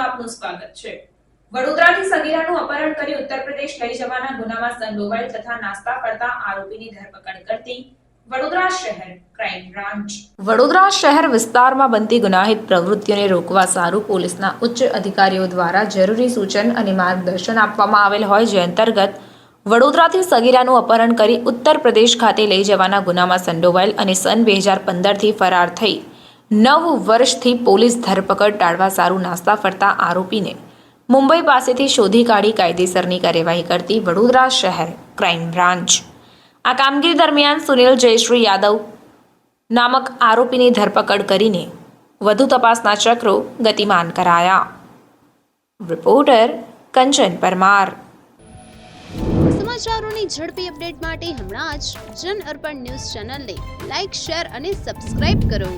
ન્યૂઝમાં આપનું સ્વાગત છે। વડોદરાથી સગીરાનું અપહરણ કરી ઉત્તર પ્રદેશ લઈ જવાના ગુનામાં સંડોવાયેલ તથા નાસ્તા ફરતા આરોપીની ધરપકડ કરતી વડોદરા શહેર ક્રાઇમ બ્રાન્ચ। વડોદરા શહેર વિસ્તારમાં બનતી ગુનાહિત પ્રવૃત્તિઓને રોકવા સારું પોલીસના ઉચ્ચ અધિકારીઓ દ્વારા જરૂરી સૂચન અને માર્ગદર્શન આપવામાં આવેલ હોય, જે અંતર્ગત વડોદરાથી સગીરાનું અપહરણ કરી ઉત્તર પ્રદેશ ખાતે લઈ જવાના ગુનામાં સંડોવાયેલ અને સન 2015થી ફરાર થઈ 9 વર્ષથી પોલીસ ધરપકડ ટાળવા સારું નાસ્તા ફરતા આરોપીને મુંબઈ પાસેથી શોધી કાઢી કાયદેસરની કાર્યવાહી કરતી વડોદરા શહેર ક્રાઇમ બ્રાન્ચ। આ કામગીરી દરમિયાન સુનિલ જયશ્રી યાદવ નામક આરોપીની ધરપકડ કરીને વધુ તપાસના ચક્રો ગતિમાન કરાયા। રિપોર્ટર કંચન પરમાર। સમાચારોની ઝડપી અપડેટ માટે હમણાં જ જન અર્પણ ન્યૂઝ ચેનલને લાઇક, શેર અને સબસ્ક્રાઇબ કરો।